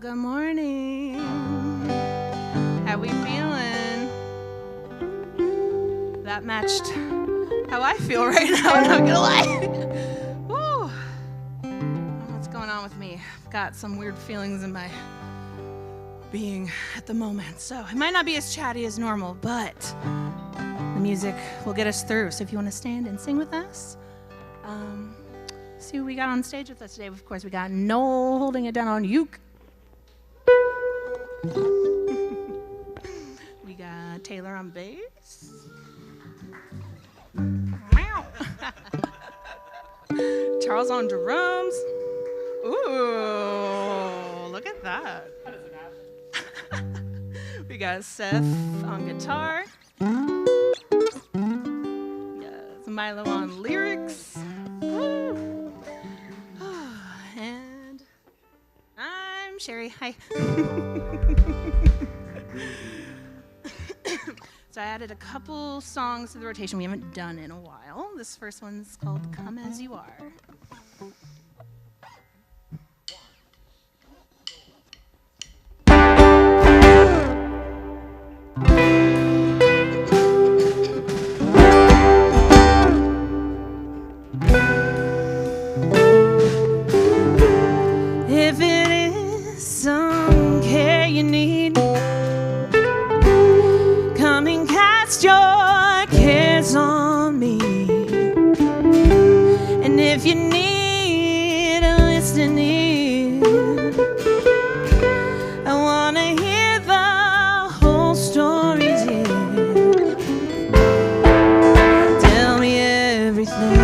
good morning. How we feeling? That matched how I feel right now, I'm not gonna lie. Woo. I don't know what's going on with me. I've got some weird feelings in my being at the moment. So it might not be as chatty as normal, but the music will get us through. So if you want to stand and sing with us, see who we got on stage with us today. Of course, we got Noel holding it down on uke. We got Taylor on bass. Charles on drums. Ooh, look at that. How does it happen? We got Seth on guitar. We got Milo on lyrics. Woo. And I'm Sherry. Hi. So I added a couple songs to the rotation we haven't done in a while. This first one's called Come As You Are. If it is some care you need, come and cast your cares on me. And if you need a listening ear, I want to hear the whole story, dear. Tell me everything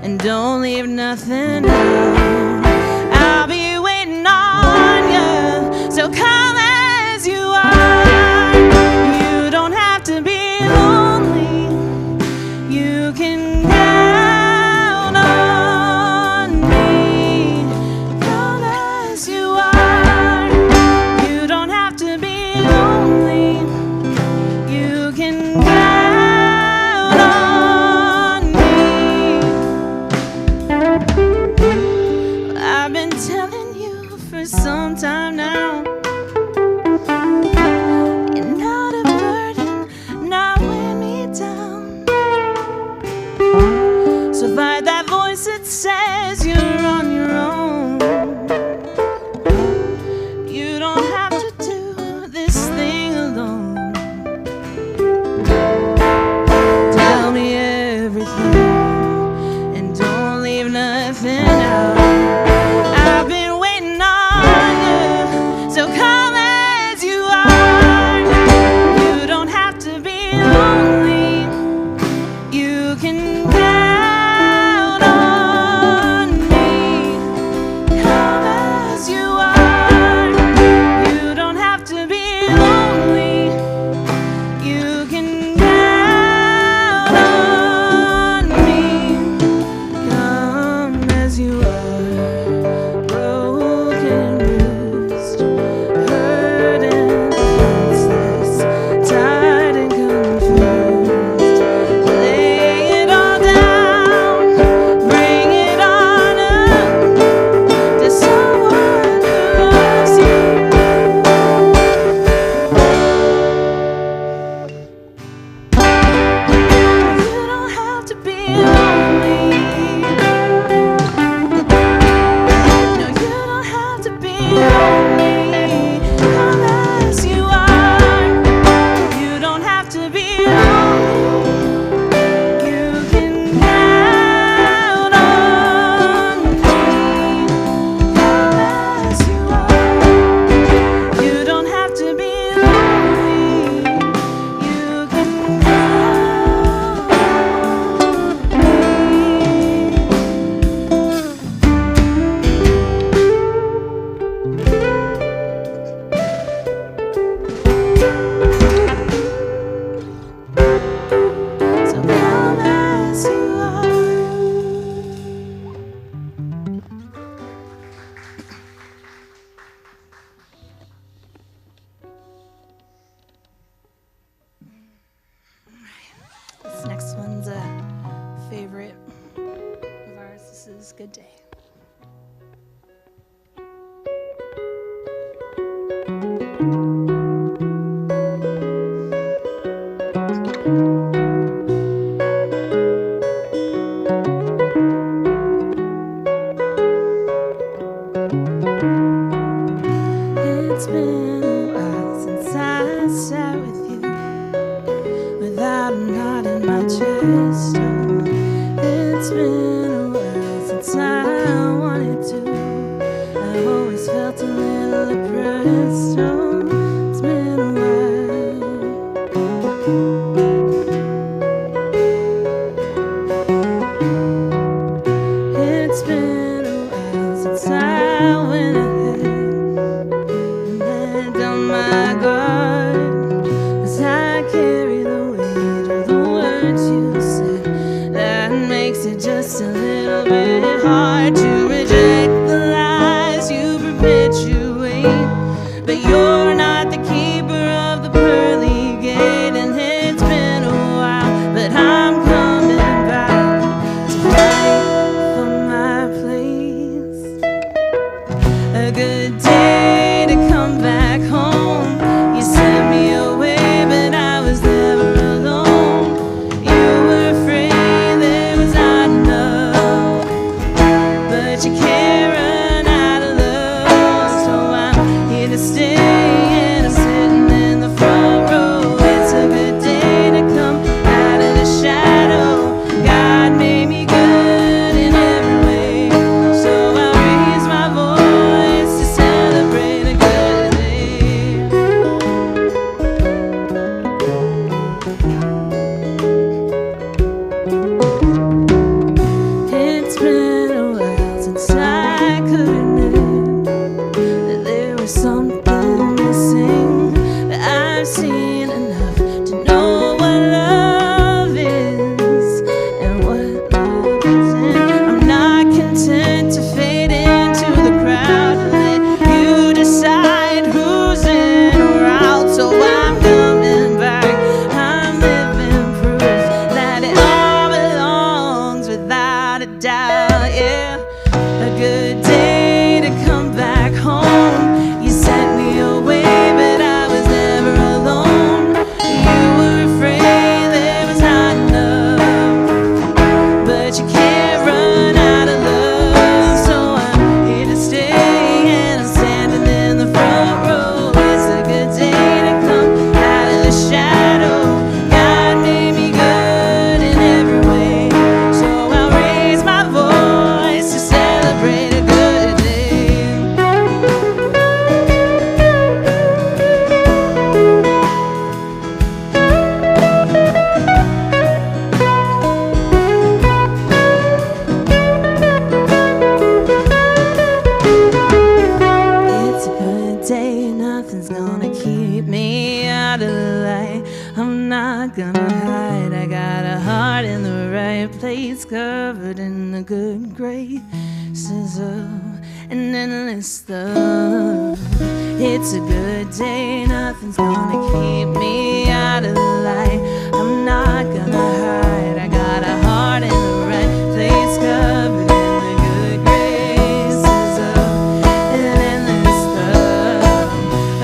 and don't leave nothing out. I'll be waiting on you, so come as you are. You don't have to be lonely, you can count on me. Come as you are. You don't have to be lonely, you can count on me. I've been telling you for some time now, you're not a burden, not weighing me down. So fight that voice that says you're on your own. You don't have to do this thing alone. Tell me everything and don't leave nothing out. I've been waiting on you, so come as you are. You don't have to be lonely, you can count on me. Come as you are. You don't have to be lonely, you can count on me. Come as you are, broken, bruised, hurt and defenseless, tired and confused. Lay it all down, bring it on up to someone who loves you. You don't have to be lonely. No, you don't have to be lonely. Come as you are. You don't have to be lonely. You can count on me. Come as you are. You don't have to be lonely. You can count on me. So come as you are. This next one's a favorite of ours. This is Good Day. sat with you without a knot in my chest. Oh, it's been a while since I wanted to. I always felt a little depressed. Oh, it's been a while. It's been a while since I went ahead and let down my guard, 'cause I carry the weight of the words you said. That makes it just a little bit hard to reject the lies you perpetuate. But you're not the keeper of the pearly gate, and it's been a while, but I'm coming back to fight for my place. A good day to come back home. You sent me away, but I was never alone. You were afraid there was not enough, but you can't run out of love. So I'm here to stay, and I'm sitting in the front row. It's a good day to come out of the shadow. God made me good in every way, so I raise my voice to celebrate a good day. It's been a while since I could admit that there was something missing, but I've seen enough to know what love is and what love isn't. I'm not content to fade into the crowd and let you decide who's in or out. So I'm coming back. I'm living proof that it all belongs without a doubt. Yeah, a good day to come back home. You sent me away, but I was never alone. You were afraid there was not enough, but you can't run out of love. So I'm here to stay, and I'm standing in the front row. It's a good day to come out of the shadow. God made me good in every way, so I'll raise my voice to celebrate a good day. It's a good day, nothing's gonna keep me out of the light. I'm not gonna hide, I got a heart in the right place, covered in the good graces of an endless love. It's a good day, nothing's gonna keep me out of the light. I'm not gonna hide, I got a heart in the right place, covered in the good graces of an endless love.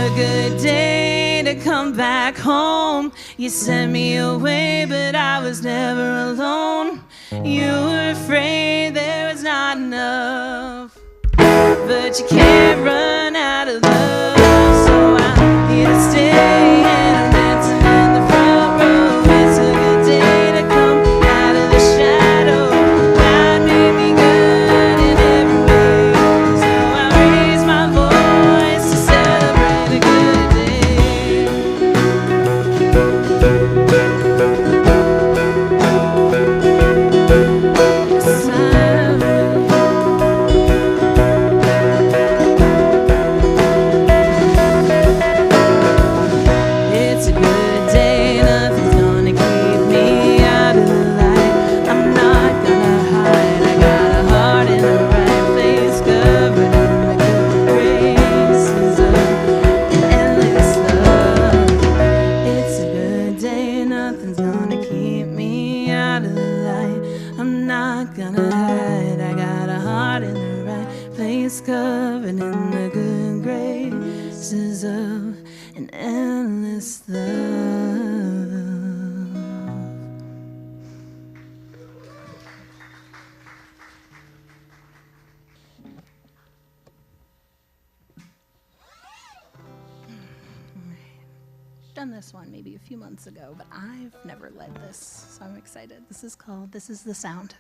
A good day to come back home. You sent me away, but I was never alone. You were afraid there was not enough, but you can't run out of love. So I'm here to stay, and I'm dancing in the front row. It's a good day to come out of the shadow. God made me good in every way, so I raise my voice to celebrate a good day. It's a good day, nothing's gonna keep me out of the light. I'm not gonna hide, I got a heart in the right place, covered in the good graces of an endless love. It's a good day, nothing's gonna keep me out of the light. I'm not gonna hide, I got a heart in the right place, covered in the good graces of an endless love. done this one maybe a few months ago, but I've never led this, so I'm excited. This is called This Is the Sound.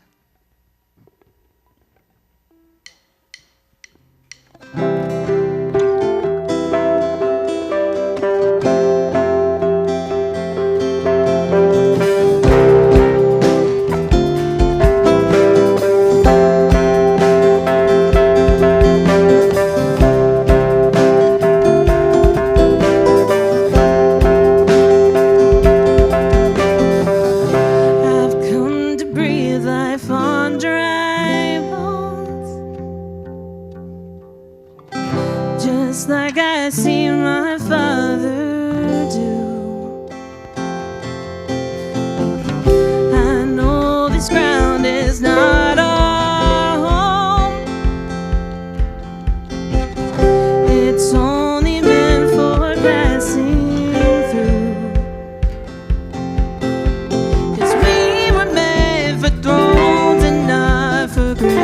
Just like I see my Father do. I know this ground is not our home. It's only meant for passing through. 'Cause we were made for thrones and not for grace.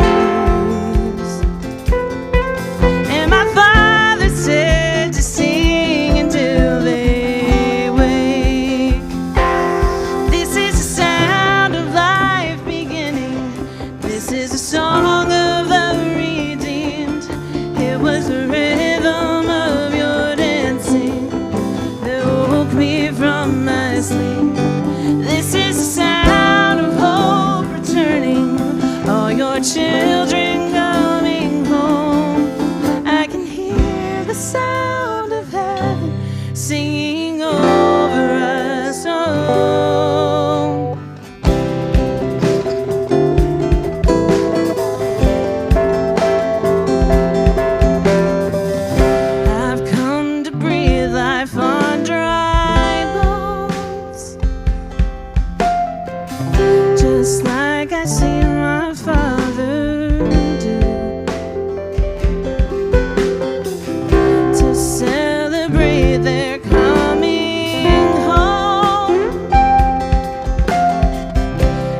Song of the redeemed. It was the rhythm of your dancing that woke me from my sleep. This is the sound of hope returning, all your children coming home. I can hear the sound of heaven singing over us. Oh, just like I see my Father do, to celebrate their coming home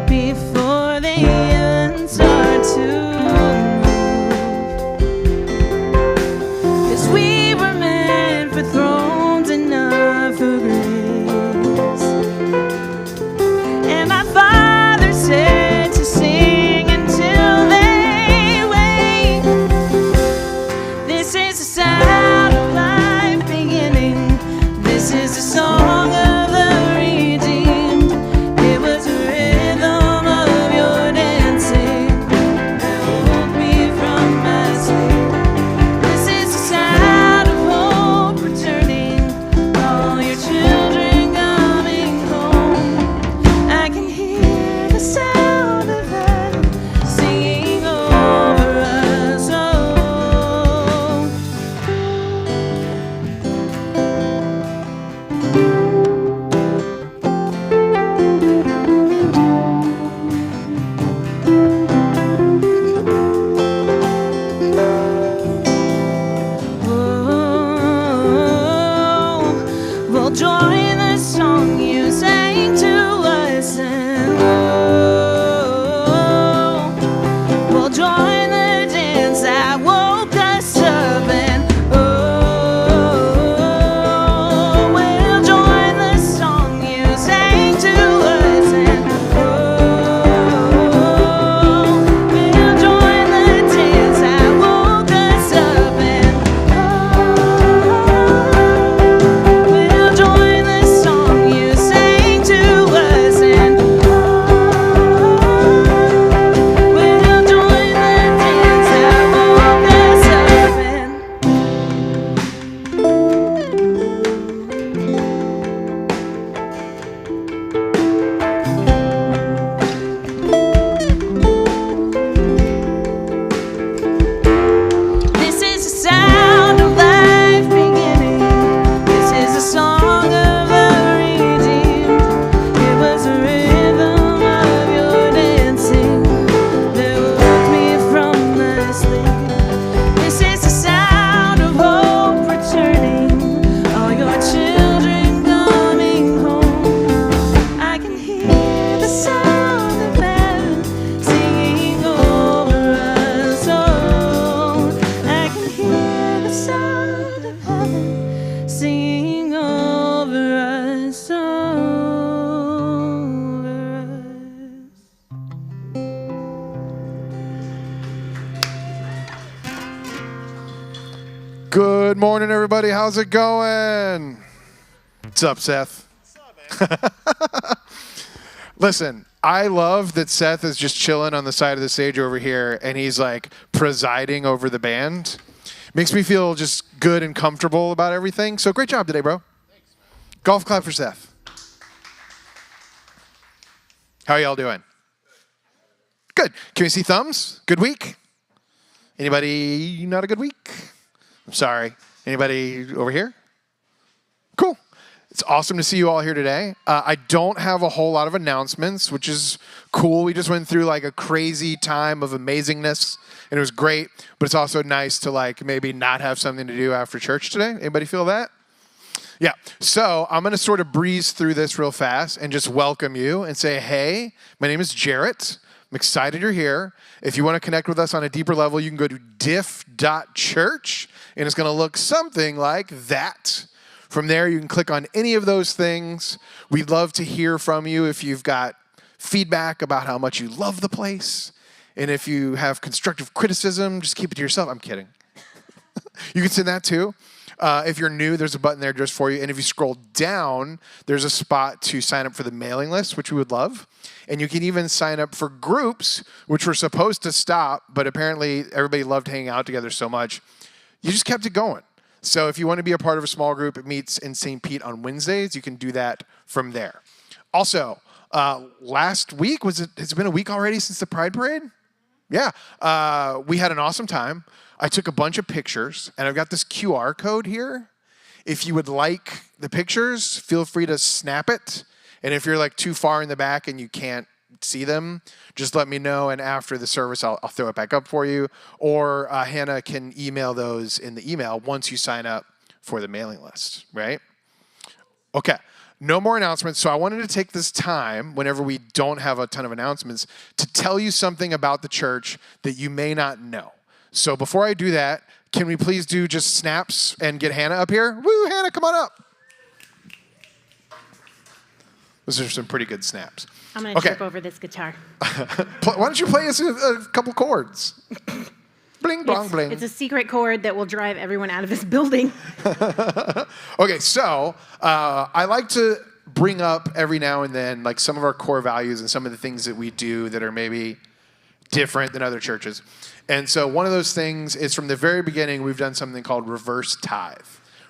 before they even start to move. 'Cause we were meant for thrones and not for grace. And my Father said to sing until they wake. This is the sound of life beginning. This is the song of the redeemed. It was the rhythm of your dancing that woke me from my sleep. This is the sound of hope returning, all your children coming home. I can hear the sound of heaven singing over us. We'll join the song you sang to us, and we'll join the dance that woke us up, and we'll join the song you sang to us, and we'll join the dance that woke us up, and we'll join the song you sang. Good morning, everybody. How's it going? What's up, Seth? What's up, man? Listen, I love that Seth is just chilling on the side of the stage over here, and he's like presiding over the band. Makes me feel just good and comfortable about everything. So great job today, bro. Thanks, man. Golf clap for Seth. How are y'all doing? Good. Can we see thumbs? Good week? Anybody not a good week? I'm sorry. Anybody over here? Cool. It's awesome to see you all here today. I don't have a whole lot of announcements, which is cool. We just went through like a crazy time of amazingness, and it was great. But it's also nice to like maybe not have something to do after church today. Anybody feel that? Yeah. So I'm going to sort of breeze through this real fast and just welcome you and say, hey, my name is Jarrett. I'm excited you're here. If you want to connect with us on a deeper level, you can go to diff.church, and it's going to look something like that. From there, you can click on any of those things. We'd love to hear from you if you've got feedback about how much you love the place. And if you have constructive criticism, just keep it to yourself. I'm kidding. You can send that too. If you're new, there's a button there just for you. And if you scroll down, there's a spot to sign up for the mailing list, which we would love. And you can even sign up for groups, which were supposed to stop, but apparently everybody loved hanging out together so much. You just kept it going. So if you want to be a part of a small group, it meets in St. Pete on Wednesdays. You can do that from there. Also, last week, has it been a week already since the Pride Parade? Yeah. We had an awesome time. I took a bunch of pictures, and I've got this QR code here. If you would like the pictures, feel free to snap it. And if you're like too far in the back and you can't see them, just let me know, and after the service, I'll throw it back up for you. Or Hannah can email those in the email once you sign up for the mailing list, right? Okay, no more announcements. So I wanted to take this time, whenever we don't have a ton of announcements, to tell you something about the church that you may not know. So before I do that, can we please do just snaps and get Hannah up here? Woo, Hannah, come on up. Those are some pretty good snaps. I'm going to trip over this guitar. Why don't you play us a couple chords? Bling, blong, bling. It's a secret chord that will drive everyone out of this building. Okay, so I like to bring up every now and then like some of our core values and some of the things that we do that are maybe different than other churches. And so one of those things is from the very beginning, we've done something called reverse tithe,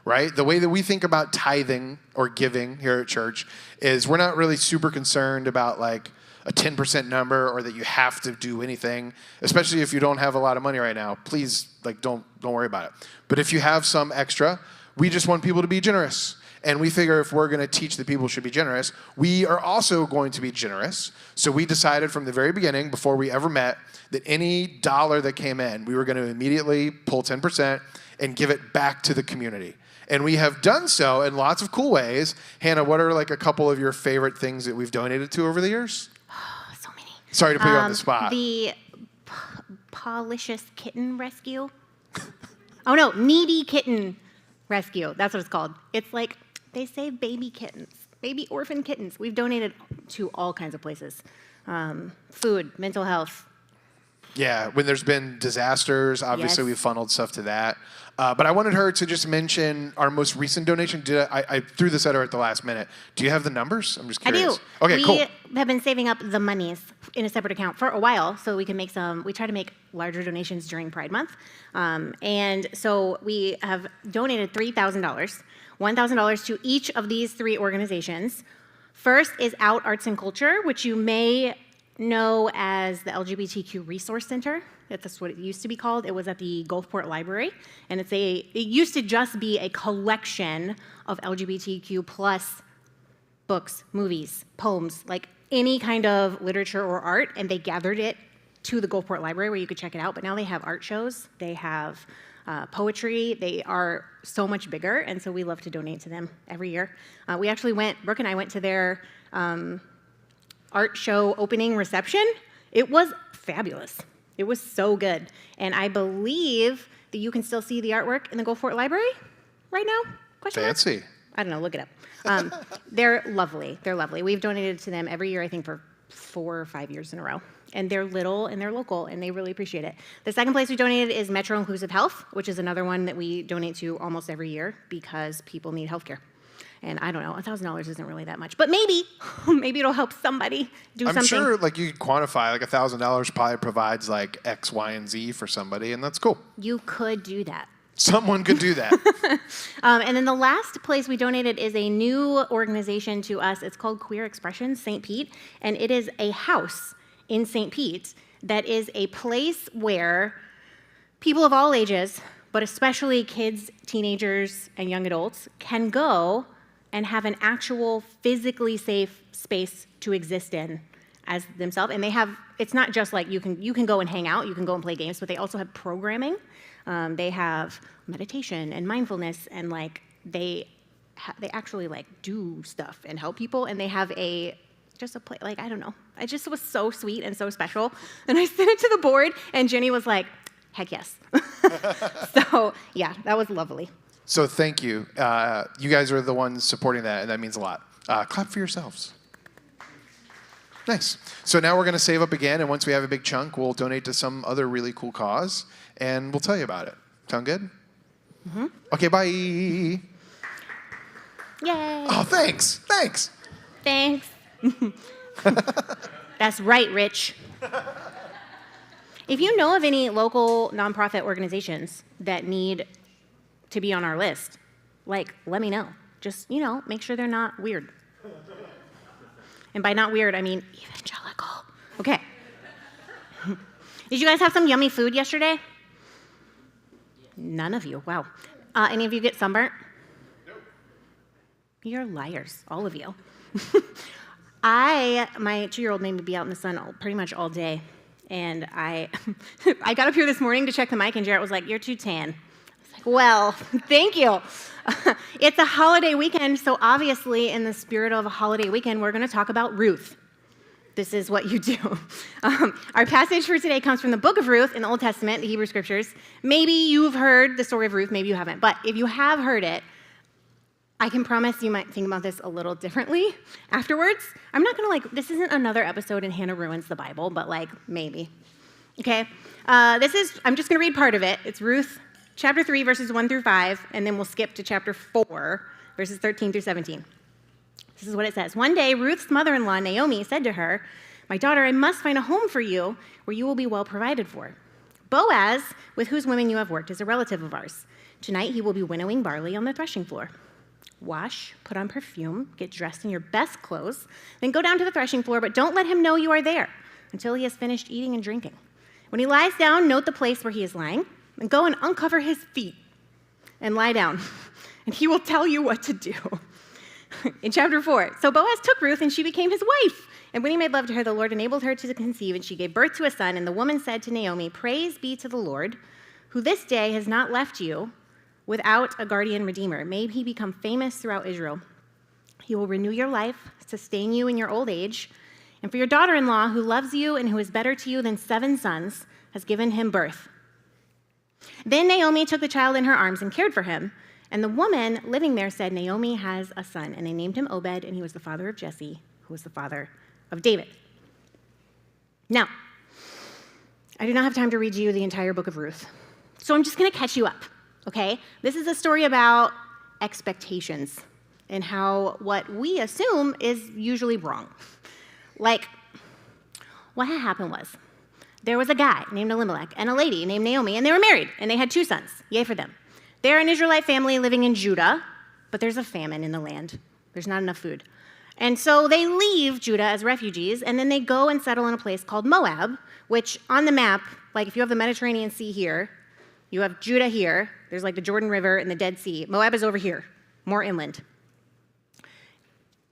right? The way that we think about tithing or giving here at church is we're not really super concerned about like a 10% number or that you have to do anything, especially if you don't have a lot of money right now. Please, like, don't worry about it. But if you have some extra, we just want people to be generous. And we figure if we're going to teach that people should be generous, we are also going to be generous. So we decided from the very beginning, before we ever met, that any dollar that came in, we were going to immediately pull 10% and give it back to the community. And we have done so in lots of cool ways. Hannah, what are like a couple of your favorite things that we've donated to over the years? Oh, so many. Sorry to put you on the spot. The Policious Kitten Rescue. Oh, no, Needy Kitten Rescue. That's what it's called. It's like they save baby kittens, baby orphan kittens. We've donated to all kinds of places. Food, mental health. Yeah, when there's been disasters, obviously Yes. we've funneled stuff to that. But I wanted her to just mention our most recent donation. I threw this at her at the last minute. Do you have the numbers? I'm just curious. I do. Okay, cool. We have been saving up the monies in a separate account for a while so we can make we try to make larger donations during Pride Month. And so we have donated $3,000, $1,000 to each of these three organizations. First is Out Arts and Culture, which you may know as the LGBTQ Resource Center. That's what it used to be called. It was at the Gulfport Library, and it used to just be a collection of LGBTQ plus books, movies, poems, like any kind of literature or art, and they gathered it to the Gulfport Library where you could check it out. But now they have art shows, they have poetry. They are so much bigger, and so we love to donate to them every year. We actually Brooke and I went to their art show opening reception. It was fabulous. It was so good. And I believe that you can still see the artwork in the Gulfport Library right now? Question mark? Fancy. I don't know, look it up. They're lovely. They're lovely. We've donated to them every year, I think, for 4 or 5 years in a row. And they're little and they're local and they really appreciate it. The second place we donated is Metro Inclusive Health, which is another one that we donate to almost every year because people need healthcare. And I don't know, $1,000 isn't really that much, but maybe it'll help somebody do I'm something. sure like you could quantify like $1,000 probably provides like X, Y, and Z for somebody, and that's cool. You could do that. Someone could do that. And then the last place we donated is a new organization to us. It's called Queer Expressions St. Pete, and it is a house in St. Pete that is a place where people of all ages, but especially kids, teenagers, and young adults, can go and have an actual physically safe space to exist in as themselves. And they have, it's not just like you can go and hang out, you can go and play games, but they also have programming. They have meditation and mindfulness, and like they actually like do stuff and help people, and they have just a place, like, I don't know. It just was so sweet and so special. And I sent it to the board, and Jenny was like, heck yes. So, yeah, that was lovely. So thank you. You guys are the ones supporting that, and that means a lot. Clap for yourselves. Nice. So now we're going to save up again, and once we have a big chunk, we'll donate to some other really cool cause, and we'll tell you about it. Sound good? Mm-hmm. Okay, bye. Yay. Oh, thanks. Thanks. Thanks. That's right, Rich. If you know of any local nonprofit organizations that need to be on our list, like, let me know. Just, make sure they're not weird. And by not weird, I mean evangelical. Okay. Did you guys have some yummy food yesterday? None of you. Wow. Any of you get sunburnt? Nope. You're liars, all of you. My 2-year-old made me be out in the sun pretty much all day. And I got up here this morning to check the mic, and Jarrett was like, "You're too tan." I was like, "Well, thank you." It's a holiday weekend, so obviously in the spirit of a holiday weekend, we're going to talk about Ruth. This is what you do. Our passage for today comes from the book of Ruth in the Old Testament, the Hebrew Scriptures. Maybe you've heard the story of Ruth, maybe you haven't. But if you have heard it, I can promise you might think about this a little differently afterwards. I'm not going to this isn't another episode in Hannah Ruins the Bible, but maybe. Okay? I'm just going to read part of it. It's Ruth chapter 3, verses 1 through 5, and then we'll skip to chapter 4, verses 13 through 17. This is what it says. One day, Ruth's mother-in-law, Naomi, said to her, "My daughter, I must find a home for you where you will be well provided for. Boaz, with whose women you have worked, is a relative of ours. Tonight he will be winnowing barley on the threshing floor. Wash, put on perfume, get dressed in your best clothes, then go down to the threshing floor, but don't let him know you are there until he has finished eating and drinking. When he lies down, note the place where he is lying, and go and uncover his feet and lie down, and he will tell you what to do." In chapter 4, so Boaz took Ruth, and she became his wife. And when he made love to her, the Lord enabled her to conceive, and she gave birth to a son. And the woman said to Naomi, "Praise be to the Lord, who this day has not left you without a guardian redeemer. May he become famous throughout Israel. He will renew your life, sustain you in your old age. And for your daughter-in-law, who loves you and who is better to you than 7 sons, has given him birth." Then Naomi took the child in her arms and cared for him. And the woman living there said, "Naomi has a son." And they named him Obed, and he was the father of Jesse, who was the father of David. Now, I do not have time to read you the entire book of Ruth, so I'm just going to catch you up, okay? This is a story about expectations and how what we assume is usually wrong. What had happened was, there was a guy named Elimelech and a lady named Naomi, and they were married, and they had 2 sons. Yay for them. They're an Israelite family living in Judah, but there's a famine in the land. There's not enough food. And so they leave Judah as refugees, and then they go and settle in a place called Moab, which on the map, if you have the Mediterranean Sea here, you have Judah here, there's the Jordan River and the Dead Sea. Moab is over here, more inland.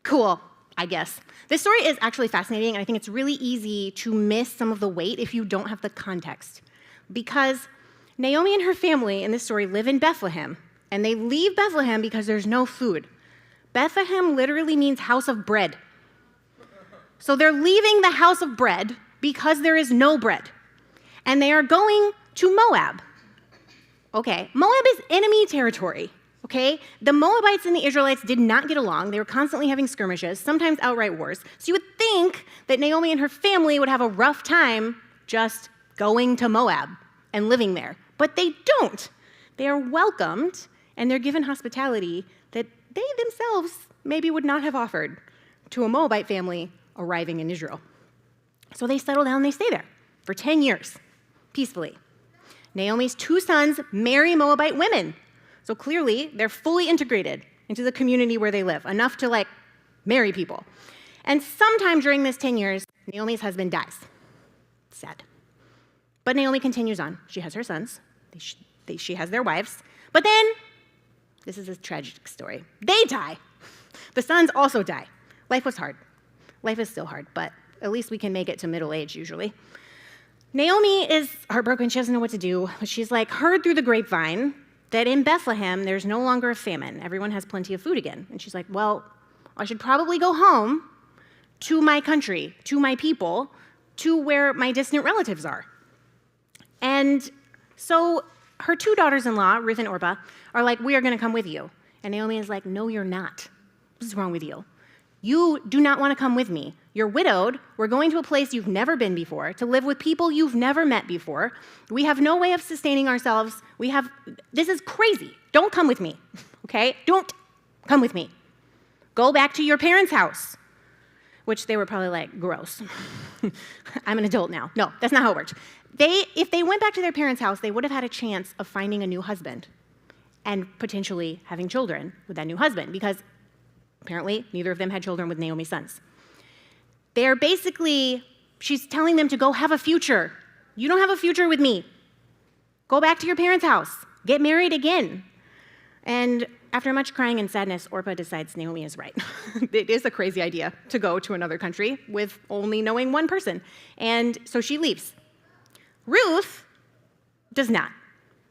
Cool, I guess. This story is actually fascinating, and I think it's really easy to miss some of the weight if you don't have the context. Because Naomi and her family in this story live in Bethlehem, and they leave Bethlehem because there's no food. Bethlehem literally means house of bread. So they're leaving the house of bread because there is no bread. And they are going to Moab. Okay, Moab is enemy territory, okay? The Moabites and the Israelites did not get along. They were constantly having skirmishes, sometimes outright wars. So you would think think that Naomi and her family would have a rough time just going to Moab and living there. But they don't. They are welcomed, and they're given hospitality that they themselves maybe would not have offered to a Moabite family arriving in Israel. So they settle down, they stay there for 10 years, peacefully. Naomi's 2 sons marry Moabite women. So clearly, they're fully integrated into the community where they live, enough to marry people. And sometime during this 10 years, Naomi's husband dies. Sad. But Naomi continues on. She has her sons. She has their wives. But then, this is a tragic story. They die. The sons also die. Life was hard. Life is still hard, but at least we can make it to middle age usually. Naomi is heartbroken. She doesn't know what to do. She's heard through the grapevine that in Bethlehem, there's no longer a famine. Everyone has plenty of food again. And she's like, well, I should probably go home to my country, to my people, to where my distant relatives are. And so her 2 daughters-in-law, Ruth and Orpah, are like, we are going to come with you. And Naomi is like, no, you're not. What's wrong with you? You do not want to come with me. You're widowed. We're going to a place you've never been before, to live with people you've never met before. We have no way of sustaining ourselves. This is crazy. Don't come with me, okay? Don't come with me. Go back to your parents' house, which they were probably like, gross. I'm an adult now. No, that's not how it worked. If they went back to their parents' house, they would have had a chance of finding a new husband and potentially having children with that new husband, because apparently neither of them had children with Naomi's sons. She's telling them to go have a future. You don't have a future with me. Go back to your parents' house. Get married again. And after much crying and sadness, Orpah decides Naomi is right. It is a crazy idea to go to another country with only knowing one person. And so she leaves. Ruth does not.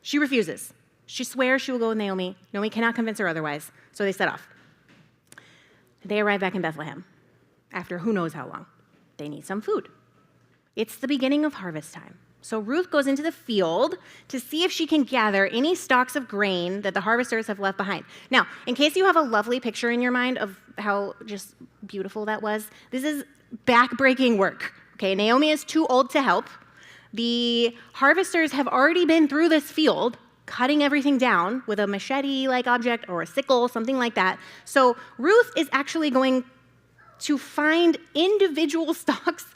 She refuses. She swears she will go with Naomi. Naomi cannot convince her otherwise, so they set off. They arrive back in Bethlehem. After who knows how long. They need some food. It's the beginning of harvest time. So Ruth goes into the field to see if she can gather any stalks of grain that the harvesters have left behind. Now, in case you have a lovely picture in your mind of how just beautiful that was, this is back-breaking work. Okay, Naomi is too old to help. The harvesters have already been through this field, cutting everything down with a machete-like object or a sickle, something like that. So Ruth is actually going to find individual stalks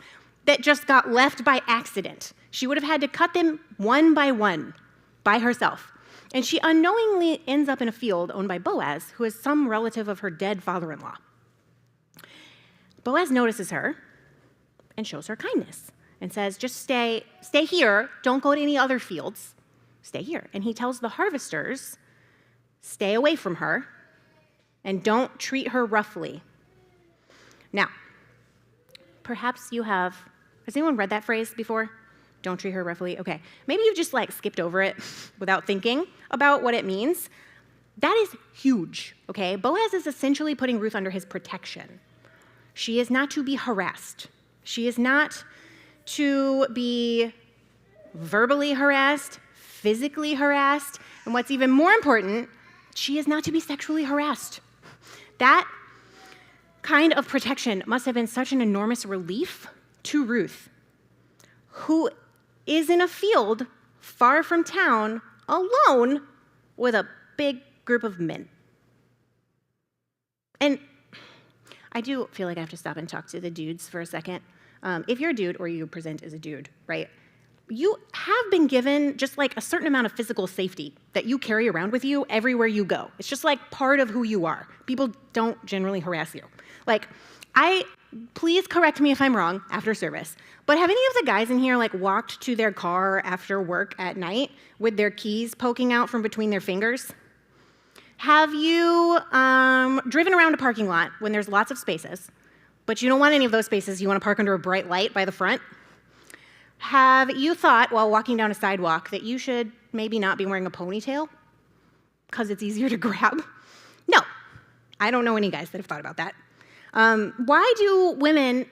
that just got left by accident. She would have had to cut them one by one by herself. And she unknowingly ends up in a field owned by Boaz, who is some relative of her dead father-in-law. Boaz notices her and shows her kindness and says, just stay here, don't go to any other fields, stay here. And he tells the harvesters, stay away from her and don't treat her roughly. Now, perhaps has anyone read that phrase before? Don't treat her roughly? Okay. Maybe you've just skipped over it without thinking about what it means. That is huge, okay? Boaz is essentially putting Ruth under his protection. She is not to be harassed. She is not to be verbally harassed, physically harassed, and what's even more important, she is not to be sexually harassed. That kind of protection must have been such an enormous relief to Ruth, who is in a field far from town, alone, with a big group of men. And I do feel like I have to stop and talk to the dudes for a second. If you're a dude or you present as a dude, right, you have been given just a certain amount of physical safety that you carry around with you everywhere you go. It's just part of who you are. People don't generally harass you. Please correct me if I'm wrong after service, but have any of the guys in here walked to their car after work at night with their keys poking out from between their fingers? Have you driven around a parking lot when there's lots of spaces, but you don't want any of those spaces, you want to park under a bright light by the front? Have you thought while walking down a sidewalk that you should maybe not be wearing a ponytail because it's easier to grab? No, I don't know any guys that have thought about that. Why do women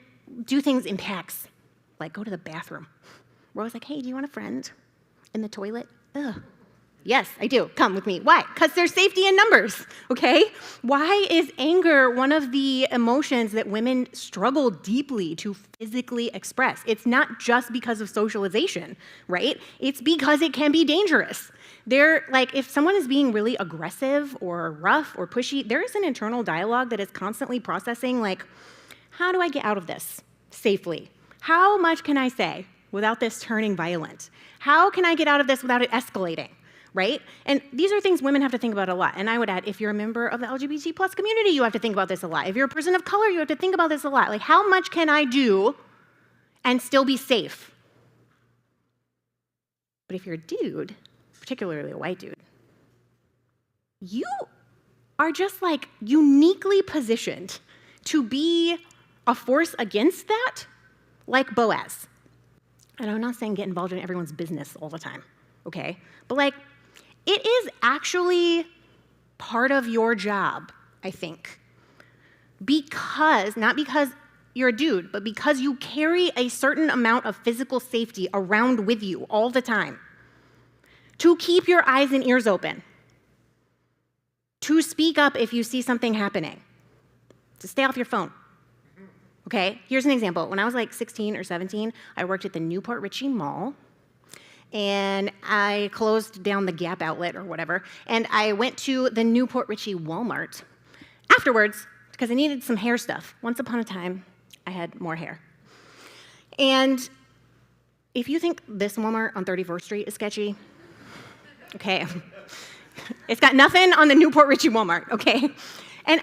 do things in packs? Go to the bathroom. We're always hey, do you want a friend? In the toilet? Ugh. Yes, I do. Come with me. Why? Because there's safety in numbers, okay? Why is anger one of the emotions that women struggle deeply to physically express? It's not just because of socialization, right? It's because it can be dangerous. If someone is being really aggressive or rough or pushy, there is an internal dialogue that is constantly processing, like, how do I get out of this safely? How much can I say without this turning violent? How can I get out of this without it escalating? Right? And these are things women have to think about a lot. And I would add, if you're a member of the LGBT plus community, you have to think about this a lot. If you're a person of color, you have to think about this a lot. Like, how much can I do and still be safe? But if you're a dude, particularly a white dude, you are just like uniquely positioned to be a force against that, like Boaz. And I'm not saying get involved in everyone's business all the time, okay? But like, it is actually part of your job, I think. Not because you're a dude, but because you carry a certain amount of physical safety around with you all the time. To keep your eyes and ears open. To speak up if you see something happening. To stay off your phone. Okay, here's an example. When I was like 16 or 17, I worked at the Newport Richie Mall. And I closed down the Gap outlet or whatever, and I went to the Newport Richie Walmart afterwards because I needed some hair stuff. Once upon a time, I had more hair. And if you think this Walmart on 34th Street is sketchy, okay, it's got nothing on the Newport Richie Walmart, okay? And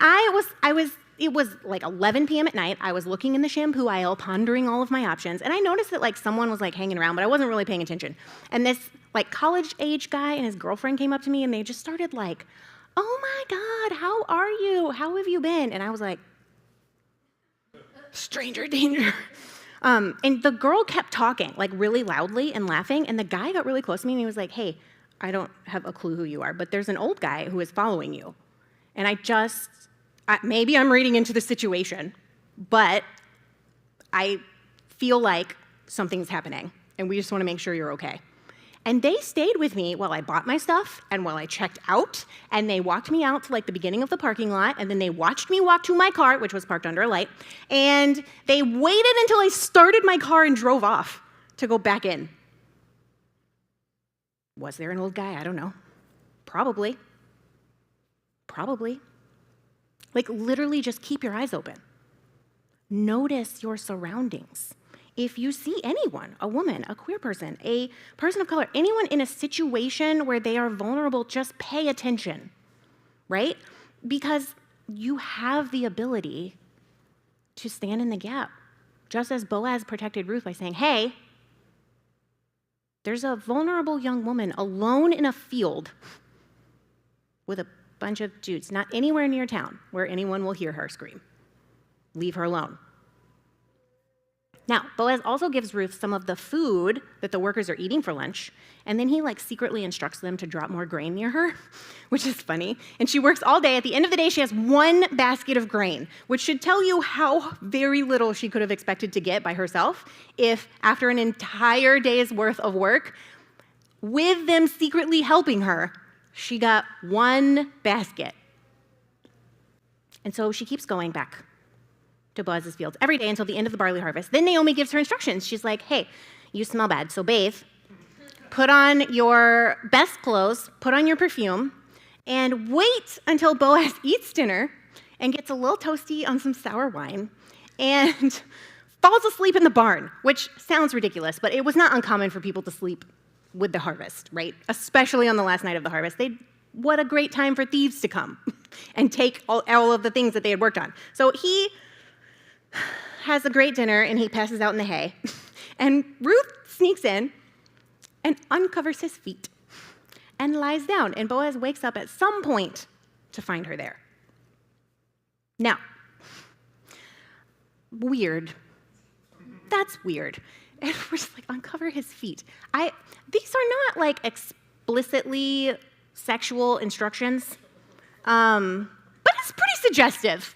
it was like 11 p.m. at night. I was looking in the shampoo aisle, pondering all of my options, and I noticed that like someone was like hanging around, but I wasn't really paying attention. And this like college-age guy and his girlfriend came up to me, and they just started like, "Oh my God, how are you? How have you been?" And I was like, stranger danger. And the girl kept talking like really loudly and laughing, and the guy got really close to me, and he was like, "Hey, I don't have a clue who you are, but there's an old guy who is following you." And maybe I'm reading into the situation, but I feel like something's happening, and we just want to make sure you're okay. And they stayed with me while I bought my stuff and while I checked out, and they walked me out to like the beginning of the parking lot, and then they watched me walk to my car, which was parked under a light, and they waited until I started my car and drove off to go back in. Was there an old guy? I don't know. Probably. Like, literally just keep your eyes open. Notice your surroundings. If you see anyone, a woman, a queer person, a person of color, anyone in a situation where they are vulnerable, just pay attention, right? Because you have the ability to stand in the gap. Just as Boaz protected Ruth by saying, "Hey, there's a vulnerable young woman alone in a field with a bunch of dudes, not anywhere near town where anyone will hear her scream. Leave her alone." Now, Boaz also gives Ruth some of the food that the workers are eating for lunch, and then he like secretly instructs them to drop more grain near her, which is funny. And she works all day. At the end of the day, she has one basket of grain, which should tell you how very little she could have expected to get by herself if after an entire day's worth of work, with them secretly helping her, she got one basket. And so she keeps going back to Boaz's fields every day until the end of the barley harvest. Then Naomi gives her instructions. She's like, "Hey, you smell bad, so bathe. Put on your best clothes, put on your perfume, and wait until Boaz eats dinner and gets a little toasty on some sour wine and falls asleep in the barn," which sounds ridiculous, but it was not uncommon for people to sleep with the harvest, right? Especially on the last night of the harvest. What a great time for thieves to come and take all of the things that they had worked on. So he has a great dinner, and he passes out in the hay. And Ruth sneaks in and uncovers his feet and lies down. And Boaz wakes up at some point to find her there. Now, weird. That's weird. And we're just like, uncover his feet. These are not like explicitly sexual instructions, but it's pretty suggestive.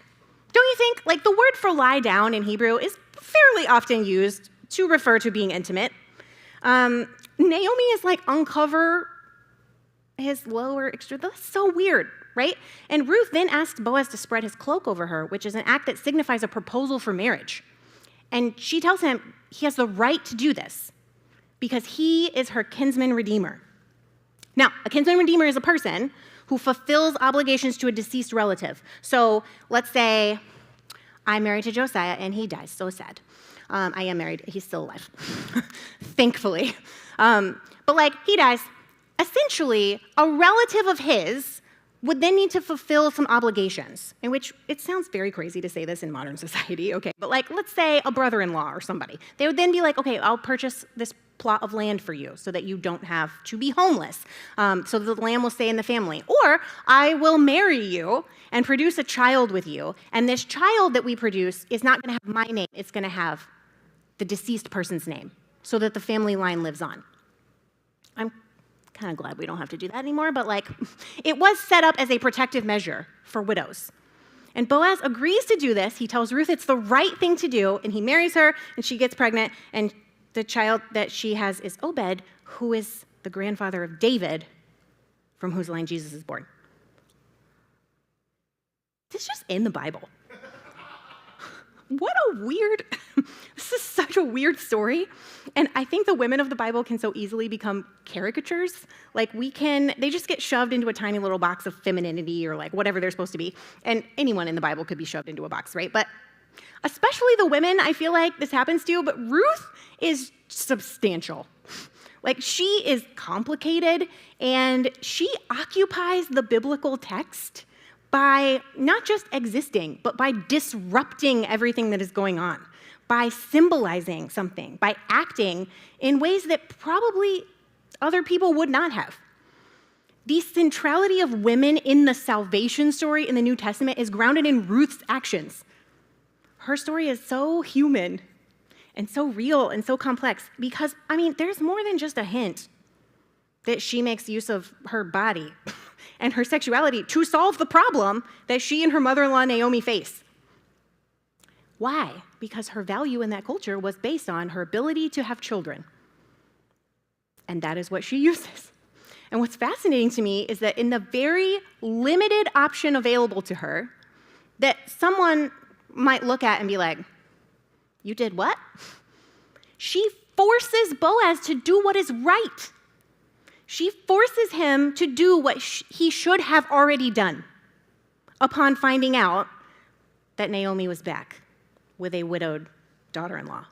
Don't you think? Like, the word for lie down in Hebrew is fairly often used to refer to being intimate. Naomi is like, uncover his lower extremity. That's so weird, right? And Ruth then asks Boaz to spread his cloak over her, which is an act that signifies a proposal for marriage. And she tells him he has the right to do this because he is her kinsman redeemer. Now, a kinsman redeemer is a person who fulfills obligations to a deceased relative. So let's say I'm married to Josiah and he dies. So sad. I am married. He's still alive, thankfully. But like he dies. Essentially, a relative of his would then need to fulfill some obligations, in which it sounds very crazy to say this in modern society, okay? But like, let's say a brother-in-law or somebody. They would then be like, okay, I'll purchase this plot of land for you so that you don't have to be homeless, so the land will stay in the family. Or I will marry you and produce a child with you, and this child that we produce is not gonna have my name, it's gonna have the deceased person's name, so that the family line lives on. I'm kind of glad we don't have to do that anymore, but like, it was set up as a protective measure for widows. And Boaz agrees to do this. He tells Ruth it's the right thing to do, and he marries her, and she gets pregnant, and the child that she has is Obed, who is the grandfather of David, from whose line Jesus is born. This is just in the Bible. What a weird, this is such a weird story. And I think the women of the Bible can so easily become caricatures. Like they just get shoved into a tiny little box of femininity or like whatever they're supposed to be. And anyone in the Bible could be shoved into a box, right? But especially the women, I feel like this happens to, but Ruth is substantial. Like she is complicated and she occupies the biblical text by not just existing, but by disrupting everything that is going on, by symbolizing something, by acting in ways that probably other people would not have. The centrality of women in the salvation story in the New Testament is grounded in Ruth's actions. Her story is so human and so real and so complex because, there's more than just a hint that she makes use of her body and her sexuality to solve the problem that she and her mother-in-law Naomi face. Why? Because her value in that culture was based on her ability to have children. And that is what she uses. And what's fascinating to me is that in the very limited option available to her, that someone might look at and be like, you did what? She forces Boaz to do what is right. She forces him to do what he should have already done upon finding out that Naomi was back with a widowed daughter-in-law.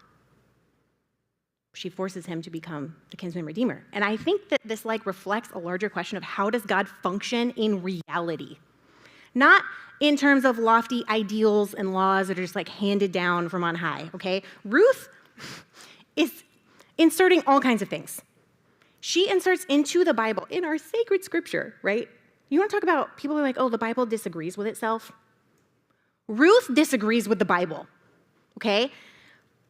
She forces him to become the kinsman redeemer. And I think that this reflects a larger question of how does God function in reality? Not in terms of lofty ideals and laws that are just handed down from on high, okay? Ruth is inserting all kinds of things. She inserts into the Bible, in our sacred scripture, right? You want to talk about people who are like, oh, the Bible disagrees with itself? Ruth disagrees with the Bible, okay?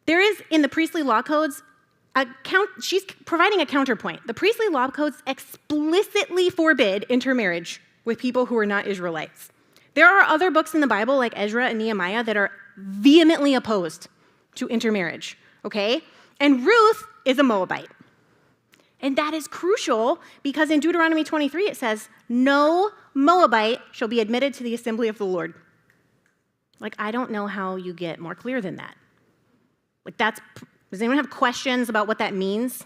There is, in the priestly law codes, she's providing a counterpoint. The priestly law codes explicitly forbid intermarriage with people who are not Israelites. There are other books in the Bible, like Ezra and Nehemiah, that are vehemently opposed to intermarriage, okay? And Ruth is a Moabite. And that is crucial because in Deuteronomy 23 it says, no Moabite shall be admitted to the assembly of the Lord. I don't know how you get more clear than that. Does anyone have questions about what that means?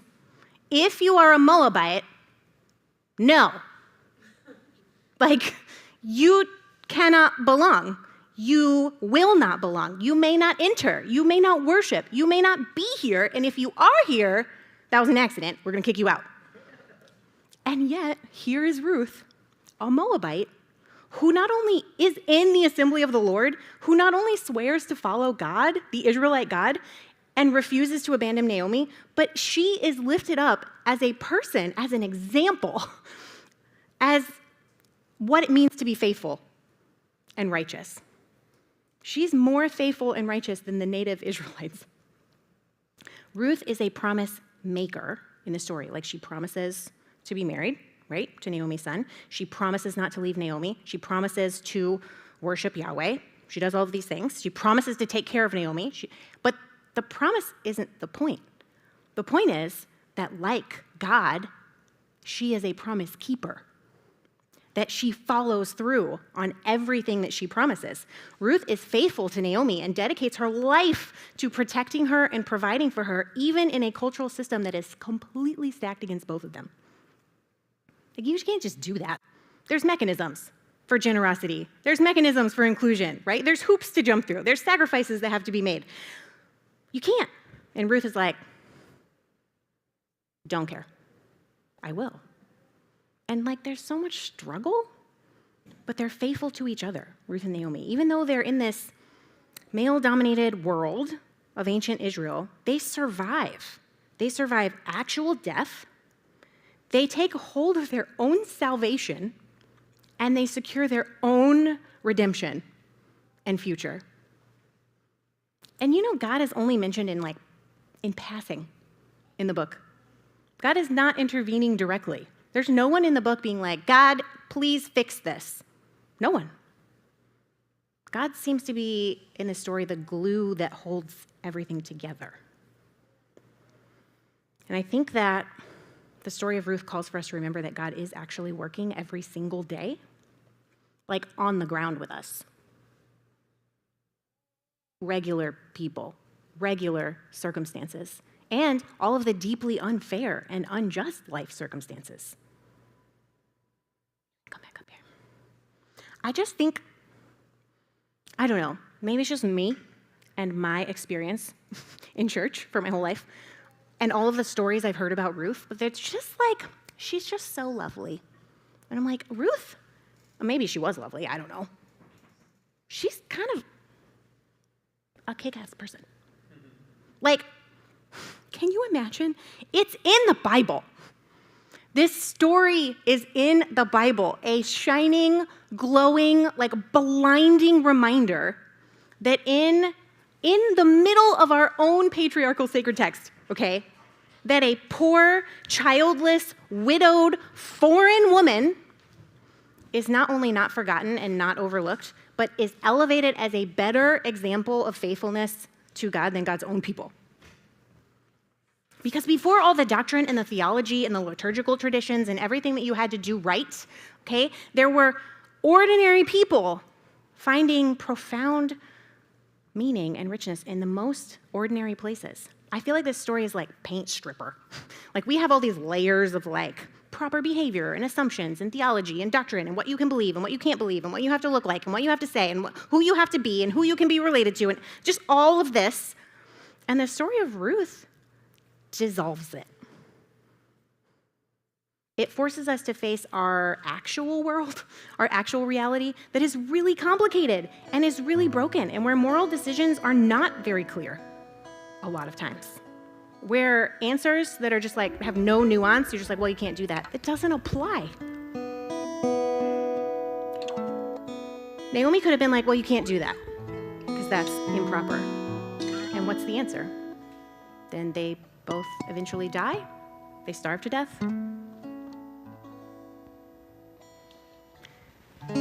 If you are a Moabite, no. You cannot belong. You will not belong. You may not enter. You may not worship. You may not be here. And if you are here, that was an accident. We're going to kick you out. And yet, here is Ruth, a Moabite, who not only is in the assembly of the Lord, who not only swears to follow God, the Israelite God, and refuses to abandon Naomi, but she is lifted up as a person, as an example, as what it means to be faithful and righteous. She's more faithful and righteous than the native Israelites. Ruth is a promise maker in the story. She promises to be married, right, to Naomi's son. She promises not to leave Naomi. She promises to worship Yahweh. She does all of these things. She promises to take care of Naomi. But the promise isn't the point. The point is that, like God, she is a promise keeper. that she follows through on everything that she promises. Ruth is faithful to Naomi and dedicates her life to protecting her and providing for her, even in a cultural system that is completely stacked against both of them. Like, you can't just do that. There's mechanisms for generosity. There's mechanisms for inclusion, right? There's hoops to jump through. There's sacrifices that have to be made. You can't. And Ruth is like, don't care. I will. And like, there's so much struggle, but they're faithful to each other, Ruth and Naomi. Even though they're in this male-dominated world of ancient Israel, they survive. They survive actual death. They take hold of their own salvation, and they secure their own redemption and future. And you know, God is only mentioned in passing in the book. God is not intervening directly. There's no one in the book being like, God, please fix this. No one. God seems to be, in the story, the glue that holds everything together. And I think that the story of Ruth calls for us to remember that God is actually working every single day, like on the ground with us. Regular people, regular circumstances, and all of the deeply unfair and unjust life circumstances. Come back up here. I just think, I don't know, maybe it's just me and my experience in church for my whole life and all of the stories I've heard about Ruth, but it's just like, she's just so lovely. And I'm like, Ruth, maybe she was lovely, I don't know. She's kind of a kick-ass person. Like, can you imagine? It's in the Bible. This story is in the Bible, a shining, glowing, like blinding reminder that in the middle of our own patriarchal sacred text, okay, that a poor, childless, widowed, foreign woman is not only not forgotten and not overlooked, but is elevated as a better example of faithfulness to God than God's own people. Because before all the doctrine and the theology and the liturgical traditions and everything that you had to do right, okay, there were ordinary people finding profound meaning and richness in the most ordinary places. I feel like this story is like paint stripper. Like, we have all these layers of like proper behavior and assumptions and theology and doctrine and what you can believe and what you can't believe and what you have to look like and what you have to say and who you have to be and who you can be related to and just all of this. And the story of Ruth dissolves it. It forces us to face our actual world, our actual reality that is really complicated and is really broken, and where moral decisions are not very clear a lot of times. Where answers that are just like, have no nuance, you're just like, well, you can't do that. It doesn't apply. Naomi could have been like, well, you can't do that because that's improper. And what's the answer? Then they both eventually die. They starve to death.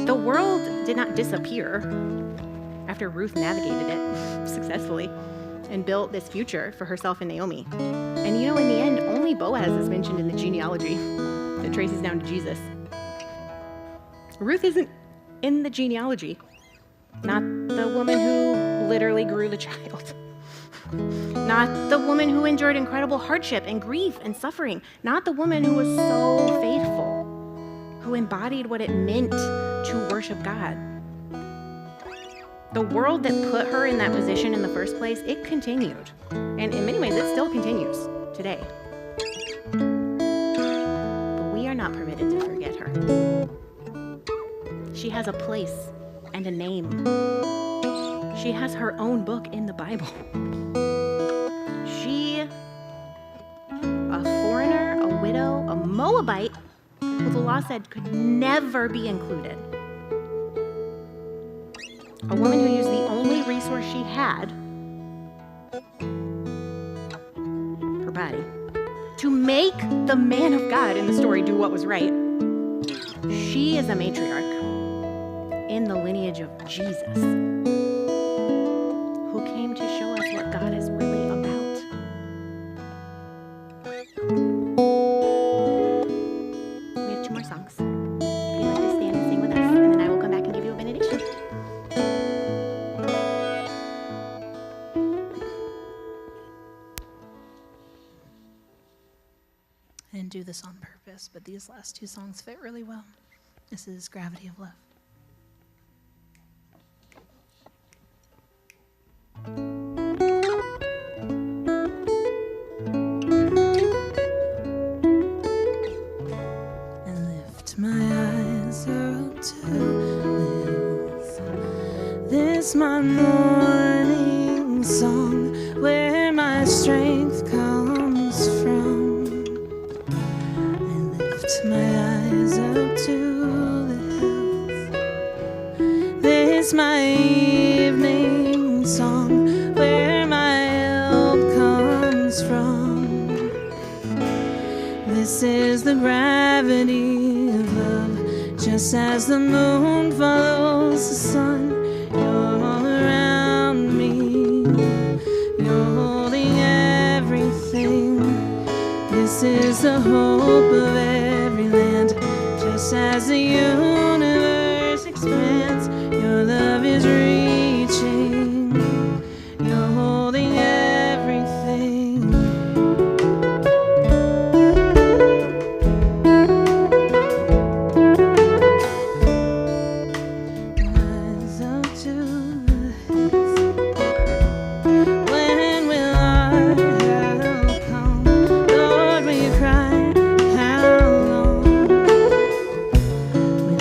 The world did not disappear after Ruth navigated it successfully and built this future for herself and Naomi. And you know, in the end, only Boaz is mentioned in the genealogy that traces down to Jesus. Ruth isn't in the genealogy, not the woman who literally grew the child. Not the woman who endured incredible hardship and grief and suffering. Not the woman who was so faithful, who embodied what it meant to worship God. The world that put her in that position in the first place, it continued. And in many ways, it still continues today. But we are not permitted to forget her. She has a place and a name. She has her own book in the Bible. She, a foreigner, a widow, a Moabite, who the law said could never be included. A woman who used the only resource she had, her body, to make the man of God in the story do what was right. She is a matriarch in the lineage of Jesus, who came to show us what God is really about. We have 2 more songs. If you'd like to stand. do this on purpose, but these last two songs fit really well. This is Gravity of Love. And lift my eyes up to the hills. This my morning song, where my strength comes from. I lift my eyes up to the hills. This my evening song, where my help comes from. This is the gravity of love, just as the moon follows the sun. You're all around me, you're holding everything. This is the hope of every land, just as the universe expands. Your love is reaching, you're holding everything. Eyes up to the hills. When will our help come? Lord, we cry, how long? We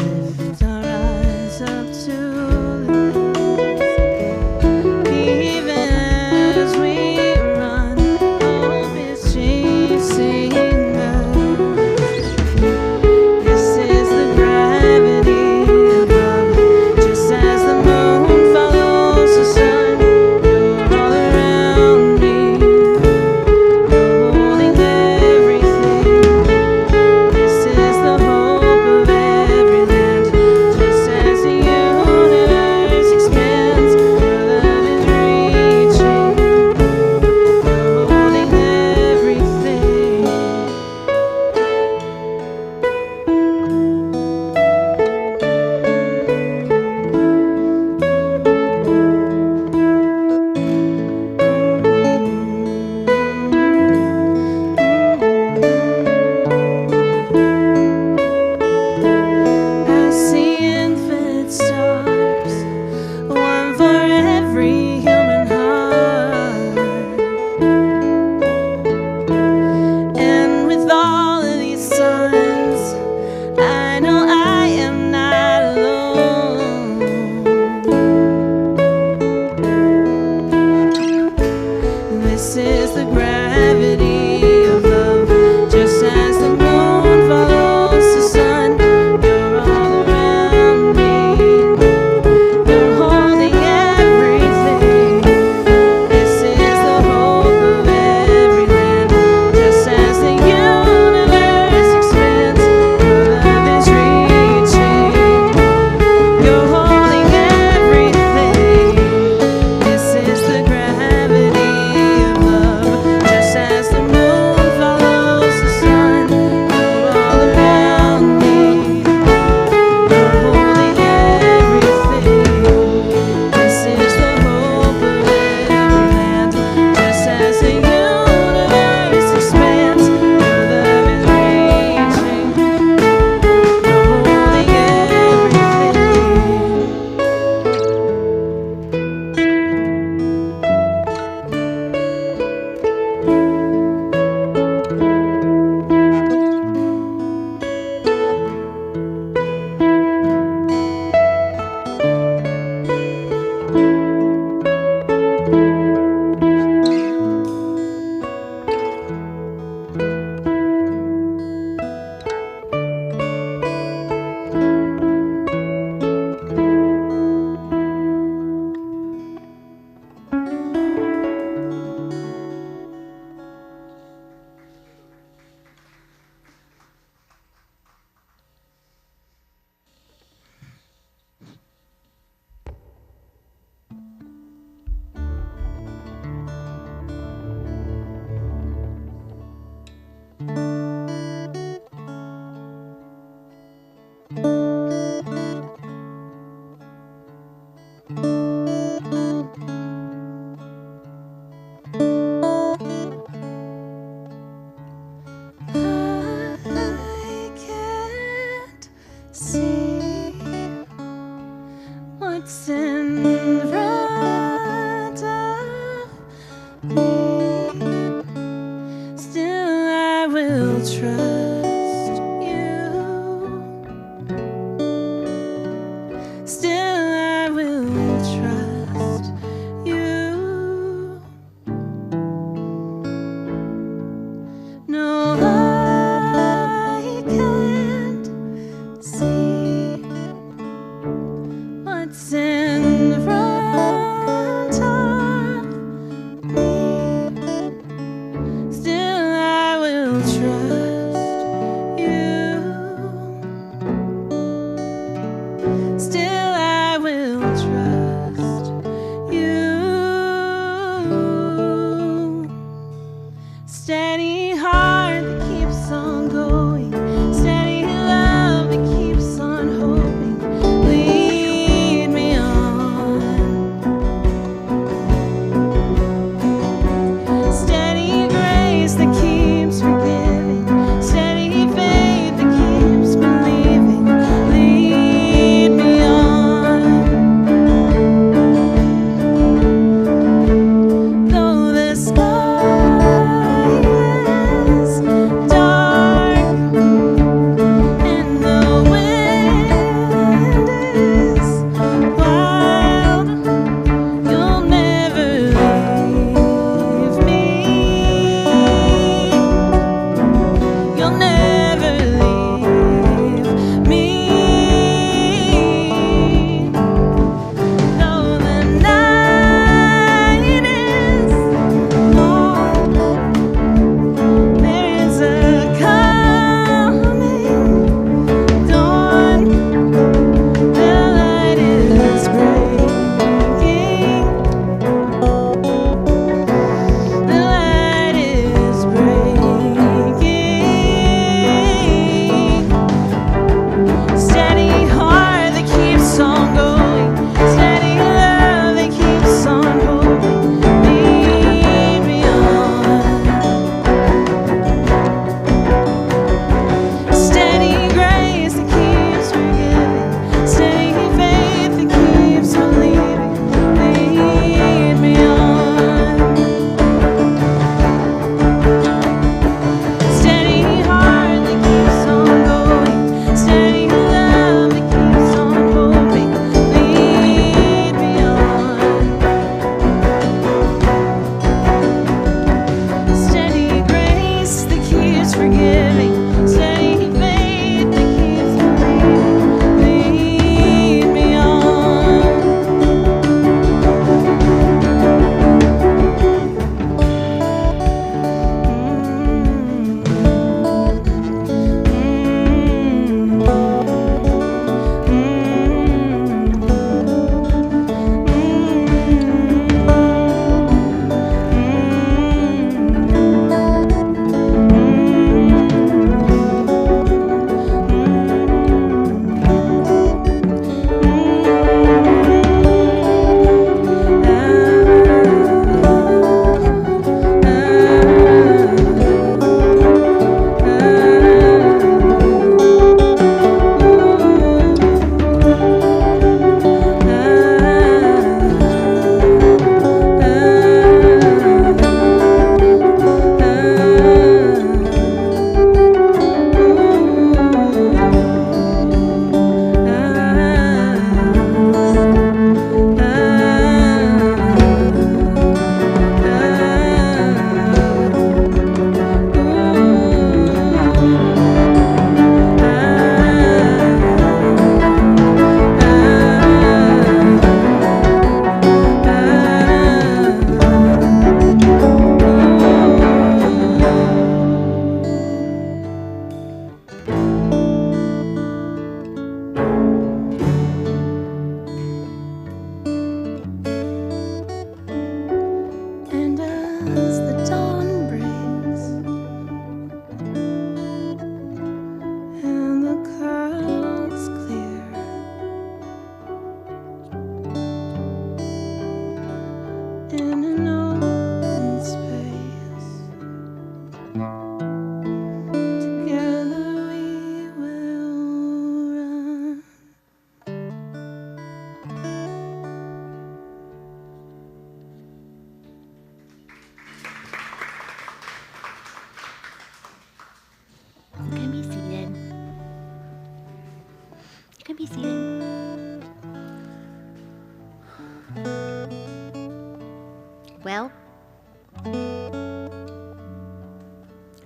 Well,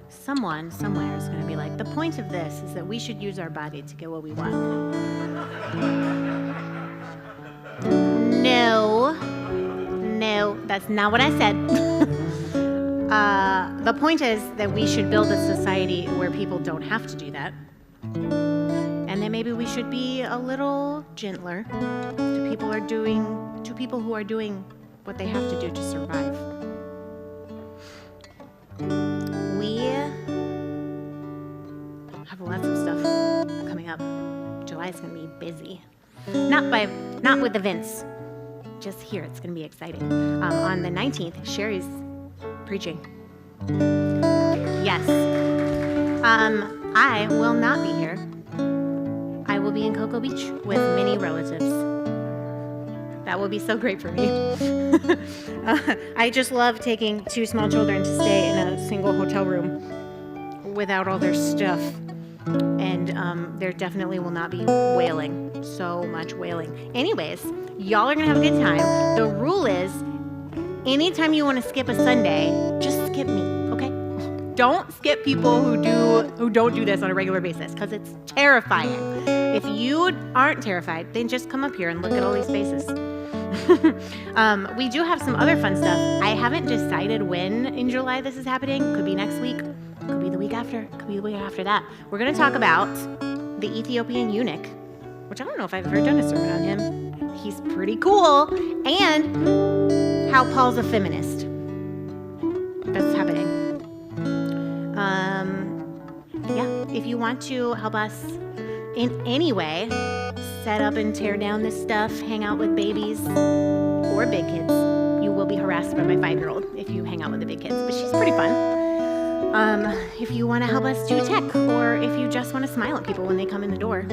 someone somewhere is going to be like, the point of this is that we should use our body to get what we want. No, that's not what I said. The point is that we should build a society where people don't have to do that. And then maybe we should be a little gentler to people who are doing what they have to do to survive. We have lots of stuff coming up. July is going to be busy. Not with events. Just here, it's going to be exciting. On the 19th, Sherry's preaching. Yes. I will not be here. I will be in Cocoa Beach with many relatives. That will be so great for me. I just love taking 2 small children to stay in a single hotel room without all their stuff. And there definitely will not be wailing. So much wailing. Anyways, y'all are going to have a good time. The rule is, anytime you want to skip a Sunday, just skip me, okay? Don't skip people who don't do this on a regular basis, because it's terrifying. If you aren't terrified, then just come up here and look at all these faces. We do have some other fun stuff. I haven't decided when in July this is happening. Could be next week. Could be the week after. Could be the week after that. We're going to talk about the Ethiopian eunuch, which I don't know if I've ever done a sermon on him. He's pretty cool. And how Paul's a feminist. That's happening. Yeah, if you want to help us in any way, set up and tear down this stuff, hang out with babies or big kids. You will be harassed by my 5-year-old if you hang out with the big kids, but she's pretty fun. If you want to help us do tech, or if you just want to smile at people when they come in the door,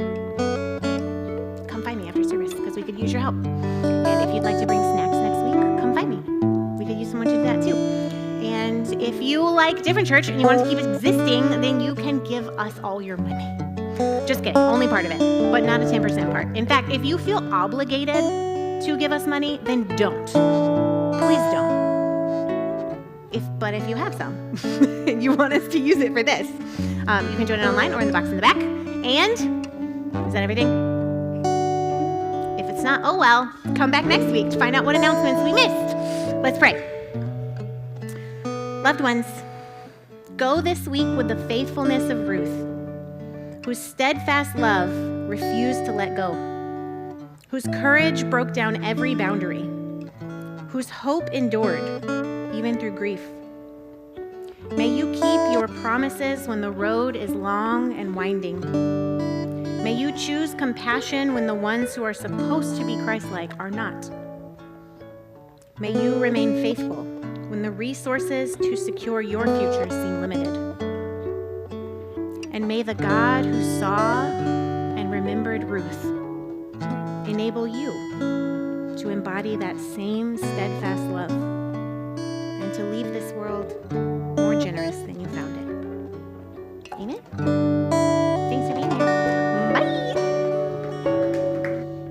come find me after service, because we could use your help. And if you'd like to bring snacks next week, come find me. We could use someone to do that too. And if you like Different Church and you want to keep existing, then you can give us all your money. Just kidding, only part of it, but not a 10% part. In fact, if you feel obligated to give us money, then don't. Please don't. But if you have some and you want us to use it for this, you can join it online or in the box in the back. And is that everything? If it's not, oh well, come back next week to find out what announcements we missed. Let's pray. Loved ones, go this week with the faithfulness of Ruth, whose steadfast love refused to let go, whose courage broke down every boundary, whose hope endured even through grief. May you keep your promises when the road is long and winding. May you choose compassion when the ones who are supposed to be Christ-like are not. May you remain faithful when the resources to secure your future seem limited. And may the God who saw and remembered Ruth enable you to embody that same steadfast love